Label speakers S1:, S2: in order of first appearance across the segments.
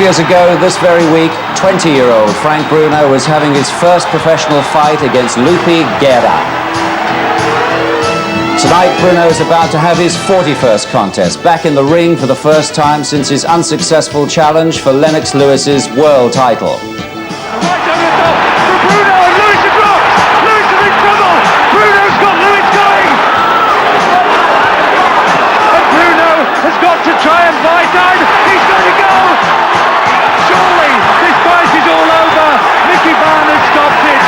S1: years ago, this very week, 20-year-old Frank Bruno was having his first professional fight against Lupi Guerra. Tonight, Bruno is about to have his 41st contest, back in the ring for the first time since his unsuccessful challenge for Lennox Lewis's world title.
S2: Right over the top for Bruno, and Lewis has dropped. Lewis is in trouble. Bruno's got Lewis going. And Bruno has got to try and bite down. He's going to go. Surely this fight is all over. Mickey Barnard stopped it.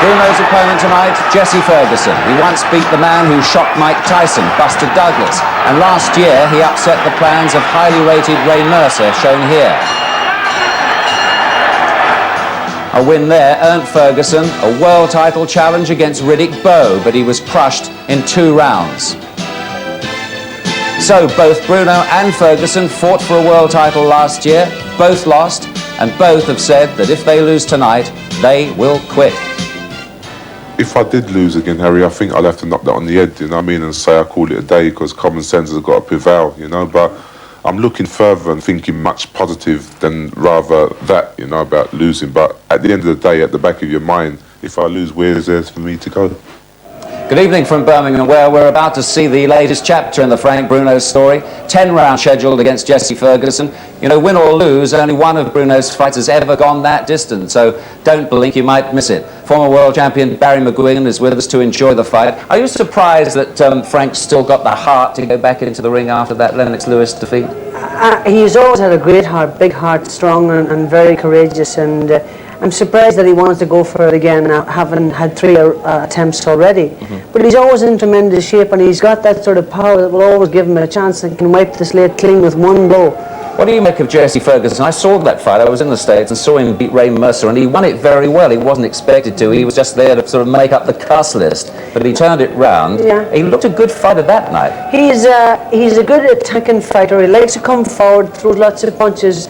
S1: Bruno's opponent tonight, Jess Ferguson. He once beat the man who shot Mike Tyson, Buster Douglas, and last year he upset the plans of highly rated Ray Mercer, shown here. A win there earned Ferguson a world title challenge against Riddick Bowe, but he was crushed in 2 rounds. So both Bruno and Ferguson fought for a world title last year, both lost, and both have said that if they lose tonight, they will quit.
S3: If I did lose again, Harry, I think I'll have to knock that on the head, you know what I mean, and say I call it a day because common sense has got to prevail, you know, but I'm looking further and thinking much positive than rather that, you know, about losing. But at the end of the day, at the back of your mind, if I lose, where is there for me to go?
S1: Good evening from Birmingham, where we're about to see the latest chapter in the Frank Bruno story. 10 rounds scheduled against Jess Ferguson. You know, win or lose, only one of Bruno's fights has ever gone that distance, so don't blink, you might miss it. Former world champion Barry McGuigan is with us to enjoy the fight. Are you surprised that Frank's still got the heart to go back into the ring after that Lennox Lewis defeat?
S4: He's always had a great heart, big heart, strong and very courageous, and I'm surprised that he wants to go for it again, having had 3 attempts already. But he's always in tremendous shape, and he's got that sort of power that will always give him a chance and can wipe the slate clean with one blow.
S1: What do you make of Jess Ferguson? I saw that fight. I was in the States and saw him beat Ray Mercer, and he won it very well. He wasn't expected to. He was just there to sort of make up the cuss list. But he turned it round.
S4: Yeah.
S1: He looked a good fighter that night.
S4: He's a good attacking fighter. He likes to come forward, throws lots of punches.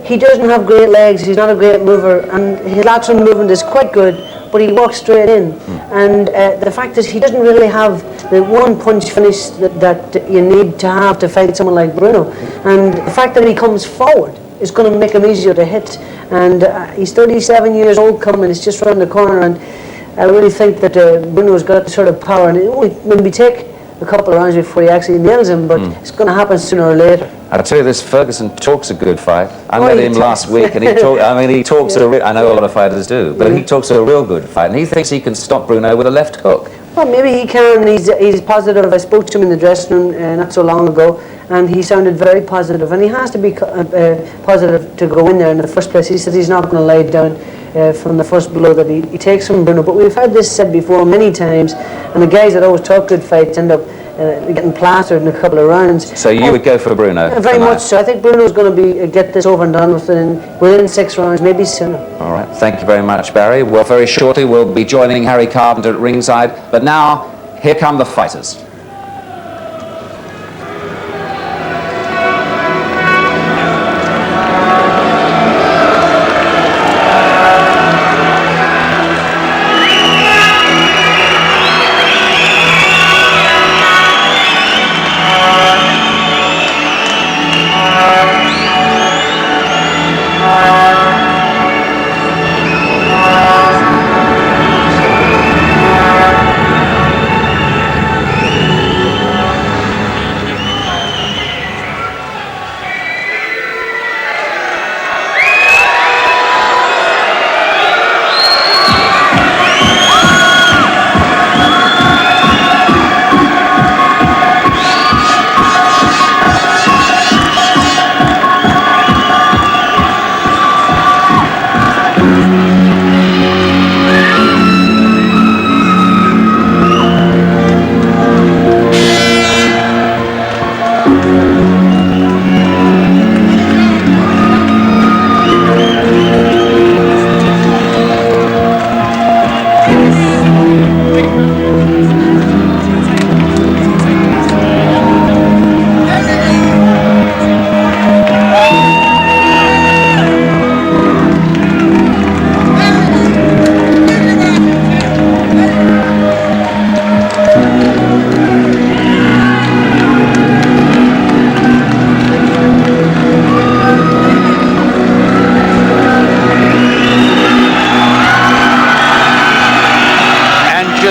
S4: He doesn't have great legs. He's not a great mover, and his lateral movement is quite good, but he walks straight in. And the fact is, he doesn't really have the one punch finish that you need to have to fight someone like Bruno. And the fact that he comes forward is going to make him easier to hit. And he's 37 years old coming. It's just around the corner, and I really think that Bruno's got the sort of power. And it will maybe take a couple of rounds before he actually nails him, but it's going to happen sooner or later.
S1: I'll tell you this, Ferguson talks a good fight. I met him last week, and he talks I know a lot of fighters do, but he talks a real good fight, and he thinks he can stop Bruno with a left hook.
S4: Well, maybe he can. He's positive. I spoke to him in the dressing room not so long ago, and he sounded very positive, and he has to be positive to go in there in the first place. He said he's not going to lay down from the first blow that he takes from Bruno. But we've had this said before many times, and the guys that always talk good fights end up getting plastered in a couple of rounds.
S1: So you would go for Bruno?
S4: Very much so. I think Bruno's going to get this over and done with within 6 rounds, maybe sooner.
S1: All right. Thank you very much, Barry. Well, very shortly we'll be joining Harry Carpenter at ringside. But now, here come the fighters.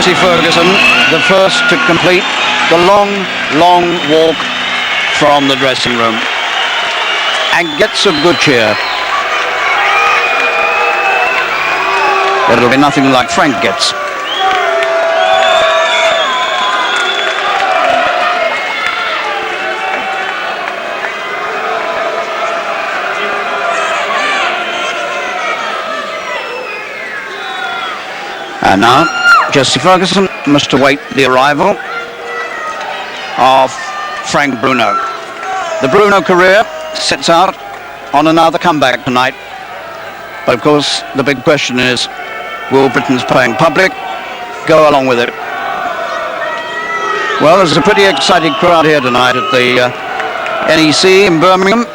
S5: Jesse Ferguson, the first to complete the long, long walk from the dressing room, and gets a good cheer. It'll be nothing like Frank gets. And now, Jesse Ferguson must await the arrival of Frank Bruno. The Bruno career sets out on another comeback tonight. But of course, the big question is, will Britain's paying public go along with it? Well, there's a pretty excited crowd here tonight at the NEC in Birmingham,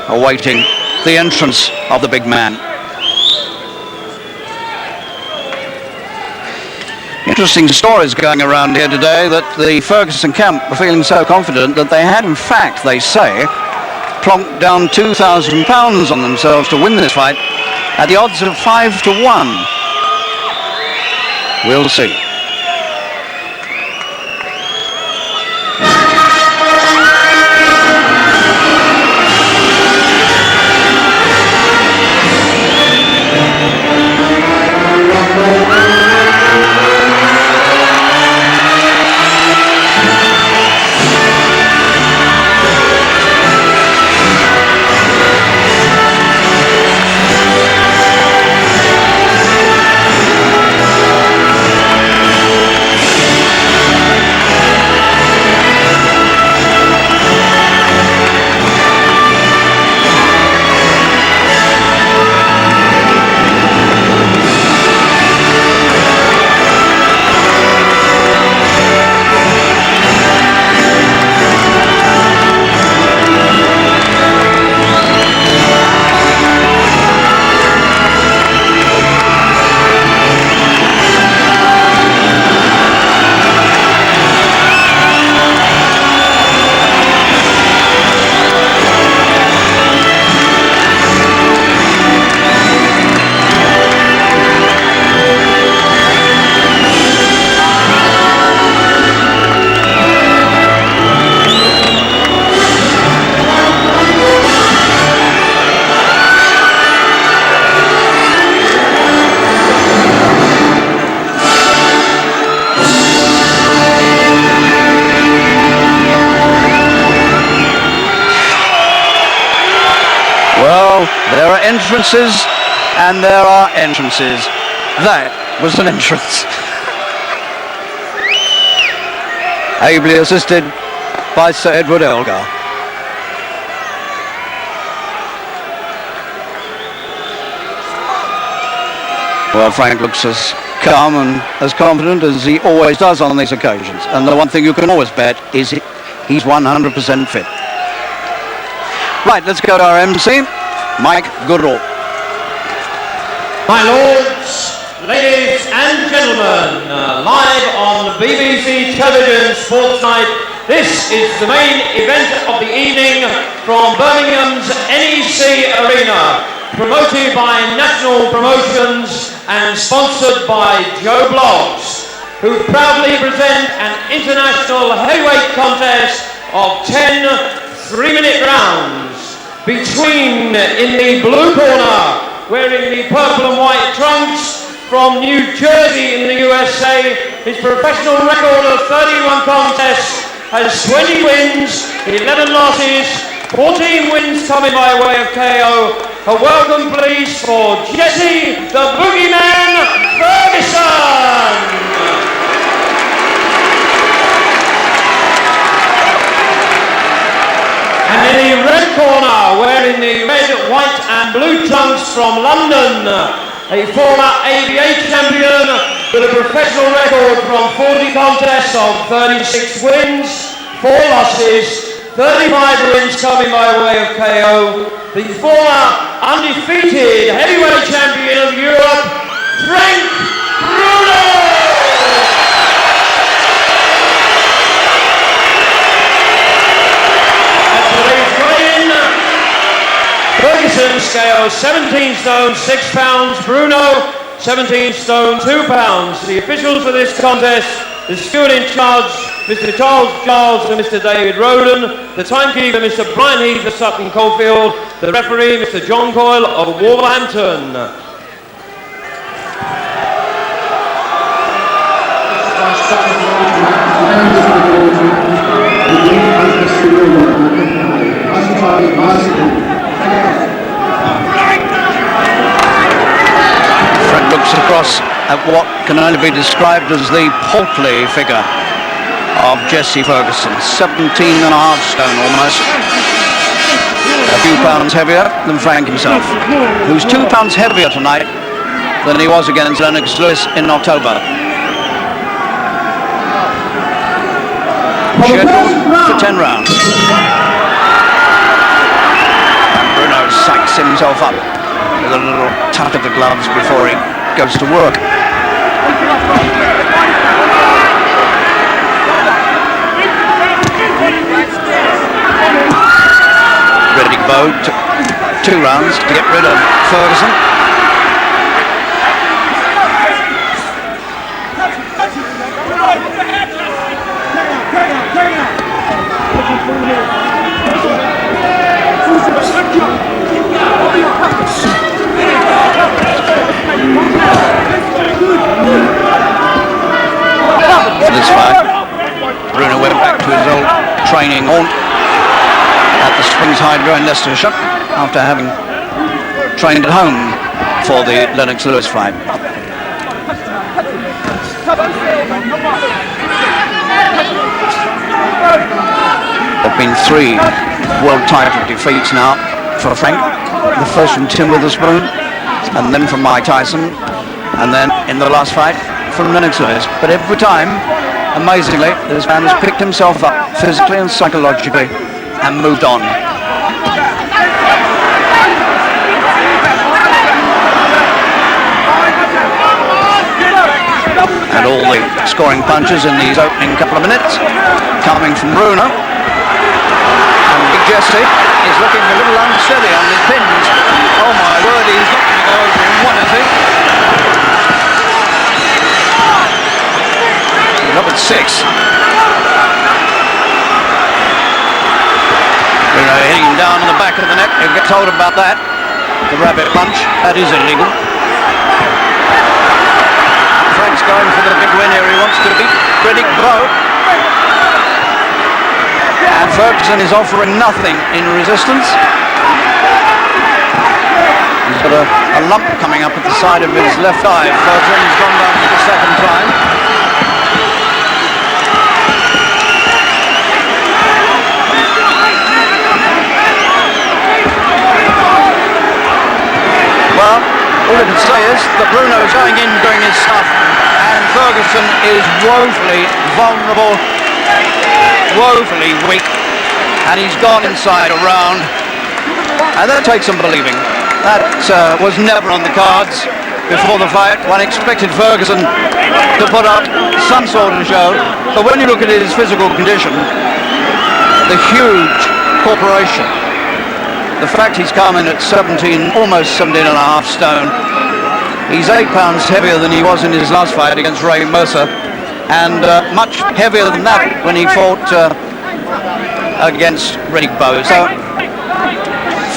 S5: awaiting the entrance of the big man. Interesting stories going around here today that the Ferguson camp were feeling so confident that they had, in fact, they say, plonked down £2,000 on themselves to win this fight at the odds of 5 to 1. We'll see. There are entrances and there are entrances. That was an entrance. Ably assisted by Sir Edward Elgar. Well, Frank looks as calm and as confident as he always does on these occasions. And the one thing you can always bet is he's 100% fit. Right, let's go to our MC, Mike Goodall.
S6: My lords, ladies and gentlemen, live on BBC Television Sports Night, this is the main event of the evening from Birmingham's NEC Arena, promoted by National Promotions and sponsored by Joe Bloggs, who proudly present an international heavyweight contest of 10 3-minute rounds between, in the blue corner, wearing the purple and white trunks from New Jersey in the USA, his professional record of 31 contests has 20 wins, 11 losses, 14 wins coming by way of KO. A welcome please for Jesse the Boogeyman Ferguson! And in the red corner, wearing the red, white and blue trunks from London, a former ABA champion with a professional record from 40 contests of 36 wins, 4 losses, 35 wins coming by way of KO, the former undefeated heavyweight champion of Europe, Frank Bruno! Ferguson scale 17 stone 6 pounds, Bruno 17 stone 2 pounds. The officials for this contest, the steward in charge, Mr. Charles Giles and Mr. David Roden, the timekeeper, Mr. Brian Heath of Sutton Coldfield, the referee, Mr. John Coyle of Wolverhampton.
S5: Fred looks across at what can only be described as the portly figure of Jesse Ferguson, 17 and a half stone almost, a few pounds heavier than Frank himself, who's 2 pounds heavier tonight than he was against Lennox Lewis in October. Scheduled for 10 rounds. And Bruno psychs himself up with a little tap of the gloves before he goes to work. Riddick Bowe took 2 rounds to get rid of Ferguson. For this fight, Bruno went back to his old training haunt at the Springs Hydro in Leicestershire after having trained at home for the Lennox Lewis fight. There have been 3 world title defeats now for Frank. The first from Tim Witherspoon, and then from Mike Tyson, and then in the last fight from Lennox Lewis. But every time, amazingly, this man has picked himself up physically and psychologically and moved on. And all the scoring punches in these opening couple of minutes coming from Bruno. And Big Jesse is looking a little unsteady on his pins. Oh my word, he's not going to go over in one, is he? He's up at 6. Bruno hitting him down on the back of the neck. He'll get told about that. The rabbit punch, that is illegal. Frank's going for the big win here. He wants to beat Riddick Bowe. And Ferguson is offering nothing in resistance. He's got a lump coming up at the side of his left eye. Ferguson has gone down for the second time. Well, all I can say is that Bruno is going in doing his stuff, and Ferguson is woefully vulnerable, woefully weak, and he's gone inside a round, and that takes some believing. That was never on the cards before the fight. One expected Ferguson to put up some sort of show, but when you look at his physical condition, the huge corporation, the fact he's come in at 17, almost 17 and a half stone, he's 8 pounds heavier than he was in his last fight against Ray Mercer, and much heavier than that when he fought against Riddick Bowe. So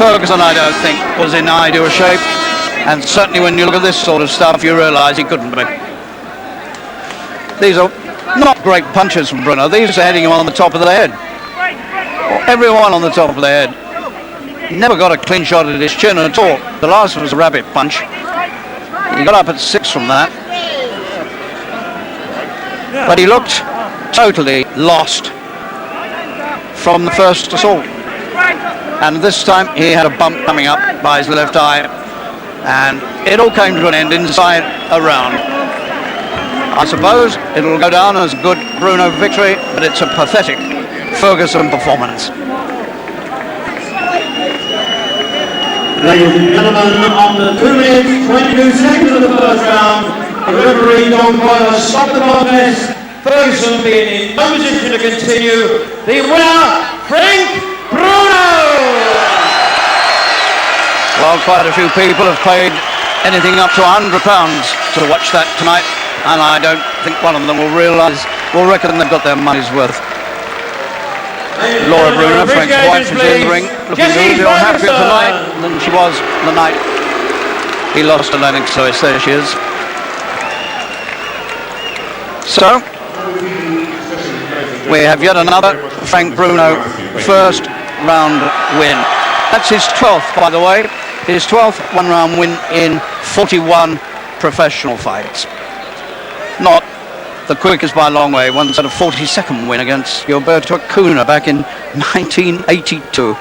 S5: Ferguson, I don't think, was in ideal shape, and certainly when you look at this sort of stuff, you realise he couldn't be. These are not great punches from Bruno. These are hitting him on the top of the head. Everyone on the top of the head. Never got a clean shot at his chin at all. The last was a rabbit punch. He got up at 6 from that. But he looked totally lost from the first assault. And this time he had a bump coming up by his left eye. And it all came to an end inside a round. I suppose it'll go down as a good Bruno victory, but it's a pathetic Ferguson performance.
S6: Ladies and gentlemen, after 2 minutes, 22 seconds of the first round, the referee John Coyle has stopped the contest. Ferguson being in no position to continue. The winner, Frank Bruno!
S5: Well, quite a few people have paid anything up to £100 to watch that tonight, and I don't think one of them will reckon they've got their money's worth. Laura Bruno, Frank's wife, is in the ring, looking a little bit happier tonight than she was the night he lost to Lennox Lewis. There she is. So, we have yet another Frank Bruno first round win. That's his 12th, by the way. His 12th one-round win in 41 professional fights. Not the quickest by a long way. Once had a 42nd win against Gilberto Acuna back in 1982.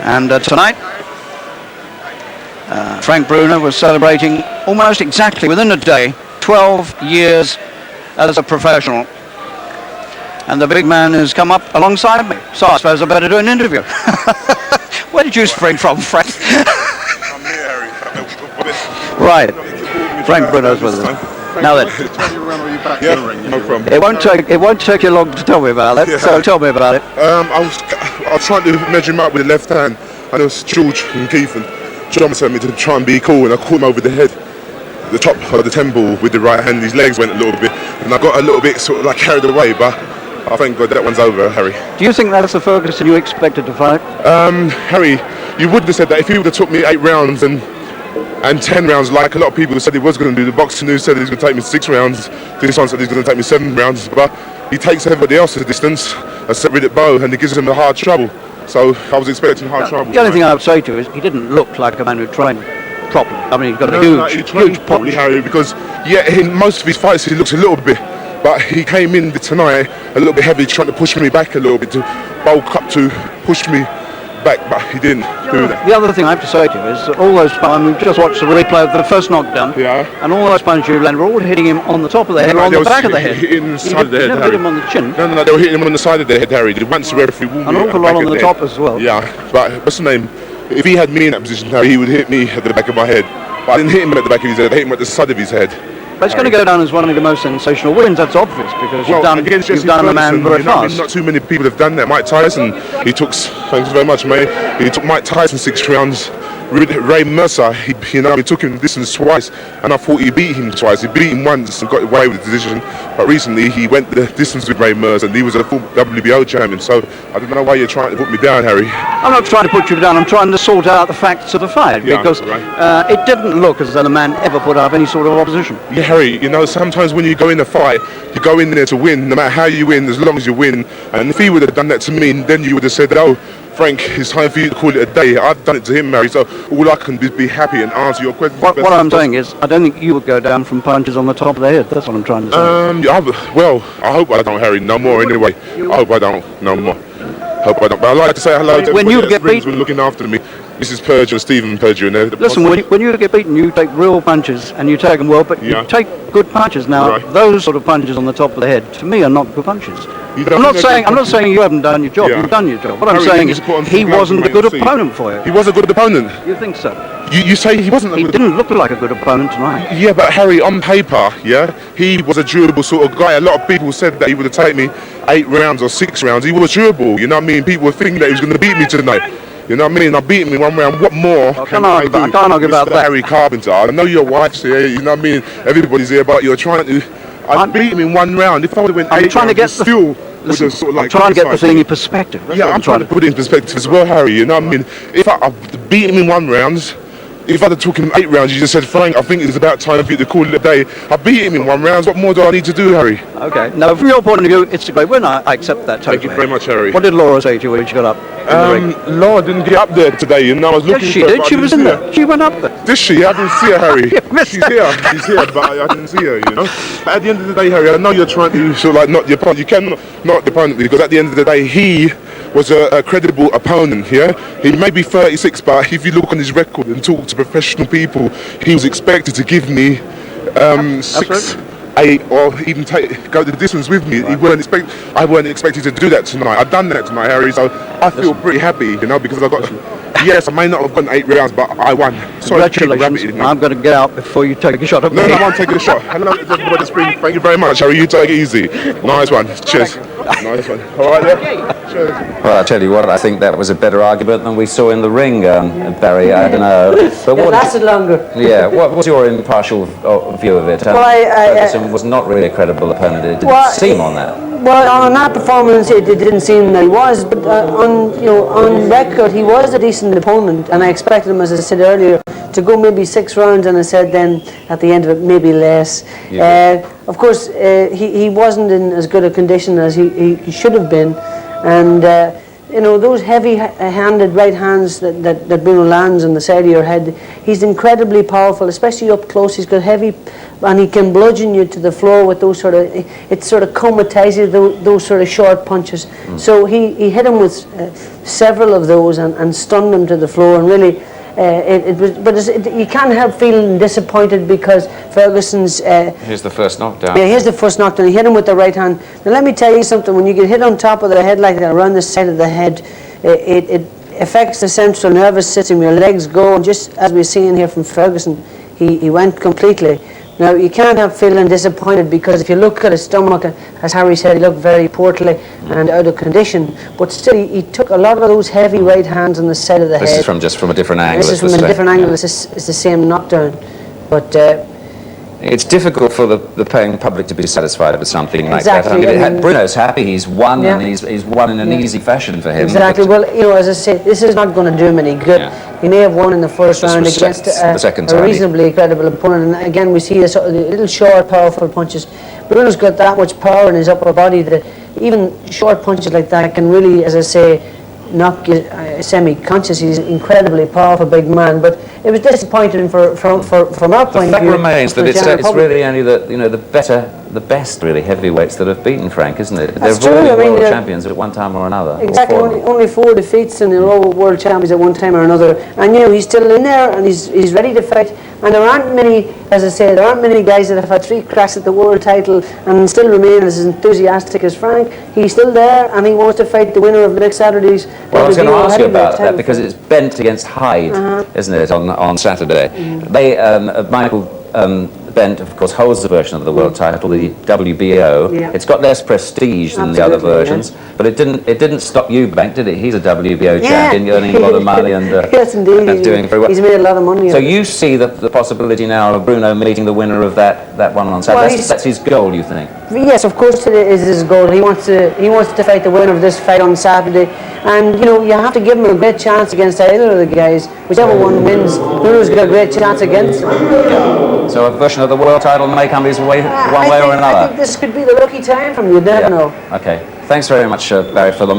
S5: And tonight, Frank Bruno was celebrating almost exactly within a day 12 years as a professional. And the big man has come up alongside me. So I suppose I better do an interview. Where did you spring from, Frank?
S3: I'm here, Harry.
S5: Right. Frank Bruno's with us. Now then.
S3: Yeah, no problem.
S5: It won't take you long to tell me about it.
S3: Yeah.
S5: So tell me about it.
S3: I was trying to measure him up with the left hand, and it was George and Keith, and John sent me to try and be cool, and I caught him over the head, the top of the temple with the right hand. His legs went a little bit, and I got a little bit sort of like carried away, but I thank God that one's over, Harry.
S5: Do you think that's the Ferguson you expected to fight?
S3: Harry, you wouldn't have said that if he would have took me 8 rounds and 10 rounds, like a lot of people said he was going to do. The boxing news said he's going to take me 6 rounds. This one said he's going to take me 7 rounds, but he takes everybody else to the distance, except Riddick Bowe, and he gives him the hard trouble. So I was expecting hard trouble.
S5: The only thing I would say to you is he didn't look like a man who trained properly. I mean, he's got a huge
S3: probably, Harry, because in most of his fights he looks a little bit, but he came in tonight a little bit heavy, trying to push me back a little bit, to bulk up to push me back, but he didn't do that.
S5: The other thing I have to say to you is that all those we've just watched the replay of the first knockdown, and all those punches you landed were all hitting him on the top of the head or on the back of the head.
S3: Hitting the side of the head,
S5: never hit him on the chin.
S3: No, they were hitting him on the side of the head, Harry. Once the referee warned me,
S5: an awful lot on the top as well.
S3: Yeah, but what's the name? If he had me in that position, Harry, he would hit me at the back of my head. But I didn't hit him at the back of his head. I hit him at the side of his head.
S5: But it's going to go down as one of the most sensational wins. That's obvious, because you've done a man very fast.
S3: Not too many people have done that. Mike Tyson, thanks very much, mate. He took Mike Tyson 6 rounds. Ray Mercer, he took him the distance twice, and I thought he beat him twice. He beat him once and got away with the decision, but recently he went the distance with Ray Mercer, and he was a full WBO champion. So I don't know why you're trying to put me down, Harry.
S5: I'm not trying to put you down. I'm trying to sort out the facts of the fight, because it didn't look as though the man ever put up any sort of opposition.
S3: Yeah, Harry, sometimes when you go in a fight, you go in there to win, no matter how you win, as long as you win. And if he would have done that to me, then you would have said, oh, Frank, it's time for you to call it a day. I've done it to him, Harry, so all I can do is be happy and answer your question.
S5: What I'm saying is, I don't think you would go down from punches on the top of the head. That's what I'm trying to say.
S3: I hope I don't, Harry, no more anyway. I hope I don't, no more. Hope I don't. But I'd like to say hello to everybody that's been looking after me. This is Purger, Stephen Purger. And
S5: listen, when you get beaten, you take real punches, and you take them well, but you take good punches. Now, those sort of punches on the top of the head, to me, are not good punches. I'm not saying you haven't done your job. You've done your job. What I'm saying is he wasn't a good opponent for you.
S3: He was a good opponent.
S5: You think so?
S3: You say he wasn't.
S5: He didn't look like a good opponent tonight.
S3: Yeah, but Harry, on paper, he was a durable sort of guy. A lot of people said that he would have taken me 8 rounds or 6 rounds. He was durable. You know what I mean? People were thinking that he was going to beat me tonight. You know what I mean? I beat him in 1 round. What more can I do?
S5: I can't argue about that.
S3: Harry Carpenter. I know your wife's here. You know what I mean? Everybody's here, but you're trying to. I beat him in 1 round. If I would have went 8 rounds, I'm trying to get
S5: the thing in perspective.
S3: I'm trying to put it in perspective as well, Harry. You know what I mean? If I beat him in 1 round, if I'd have took him 8 rounds, you just said, Frank, I think it's about time for you to call it a day. I beat him in 1 round. What more do I need to do, Harry?
S5: Okay. Now, from your point of view, it's a great win. I accept that totally.
S3: Thank you very much, Harry.
S5: What did Laura say to you when she got up?
S3: Laura didn't get up there today. I was looking.
S5: Yes, she did. She was in there. She went up there.
S3: Did she? I didn't see her, Harry. She's here, but I didn't see her. But at the end of the day, Harry, I know you're trying to sort of like not the opponent. You cannot not the opponent, because at the end of the day, he was a credible opponent. He may be 36, but if you look on his record and talk to professional people, he was expected to give me 6, 8, or even go the distance with me. I weren't expected to do that tonight. I've done that tonight, Harry, so I feel pretty happy, because I got. Yes, I may not have gone 8 rounds, but I won.
S5: Congratulations. I'm going to get out before you take a shot at me.
S3: No, I won't take a shot. Hello, everybody. Thank you very much, Harry. You take it easy. Nice one. Cheers. Nice one. All right, there.
S1: Well, I tell you what, I think that was a better argument than we saw in the ring, Barry. I don't know. But
S4: It lasted longer.
S1: Yeah, what was your impartial view of it? Ferguson was not really a credible opponent. It didn't seem on that.
S4: Well, on that performance, it didn't seem that he was, but on record, he was a decent opponent, and I expected him, as I said earlier, to go maybe 6 rounds, and I said then at the end of it maybe less.
S1: Yeah.
S4: Of course, he wasn't in as good a condition as he should have been, and those heavy-handed right hands that Bruno lands on the side of your head, he's incredibly powerful, especially up close. He's got heavy, and he can bludgeon you to the floor with those sort of, it sort of comatizes those sort of short punches. So he hit him with several of those and stunned him to the floor, and really you can't help feeling disappointed because Ferguson's
S1: Here's the first knockdown.
S4: Yeah, here's the first knockdown. He hit him with the right hand. Now let me tell you something, when you get hit on top of the head like that, around the side of the head, it affects the central nervous system. Your legs go, and just as we're seeing here from Ferguson, he went completely. Now, you can't help feeling disappointed because if you look at his stomach, as Harry said, he looked very portly and out of condition. But still, he took a lot of those heavy right hands on the side of the head.
S1: This is just from a different angle.
S4: This is from a different angle. It's the same knockdown. But
S1: it's difficult for the paying public to be satisfied with something like
S4: exactly,
S1: that. I mean, Bruno's happy. He's won,
S4: yeah.
S1: and he's won in an easy fashion for him.
S4: Exactly. Well, as I say, this is not going to do him any good.
S1: Yeah.
S4: He may have won in the first round against a reasonably credible opponent. And again, we see the little short, powerful punches. Bruno's got that much power in his upper body that even short punches like that can really, as I say, knock you semi-conscious. He's an incredibly powerful big man, but it was disappointing from our point of view.
S1: The fact remains that it's really only the best really heavyweights that have beaten Frank, isn't it? They've all been world champions at one time or another.
S4: Exactly, only 4 defeats, and they're all world champions at one time or another. And he's still in there, and he's ready to fight. And there aren't many, as I say, there aren't many guys that have had 3 cracks at the world title and still remain as enthusiastic as Frank. He's still there, and he wants to fight the winner of next Saturday's.
S1: Well, I was going to ask you about that because it's Bent against Hyde, isn't it, on Saturday? Michael Bent, of course, holds the version of the world title, the WBO.
S4: Yeah.
S1: It's got less prestige than the other versions, but it didn't stop you, Bent, did it? He's a WBO champion, earning a lot of money and
S4: yes, indeed,
S1: and doing very well.
S4: He's made a lot of money.
S1: So you see the possibility now of Bruno meeting the winner of that one on Saturday.
S4: Well,
S1: that's his goal, you think?
S4: Yes, of course, it is his goal. He wants to fight the winner of this fight on Saturday, and you have to give him a great chance against either of the guys. Whichever one wins, Bruno's got a great chance against him.
S1: Yeah. So a version of the world title may come his way one way or another.
S4: I think this could be the lucky time from you. You never know.
S1: Okay. Thanks very much, Barry, for the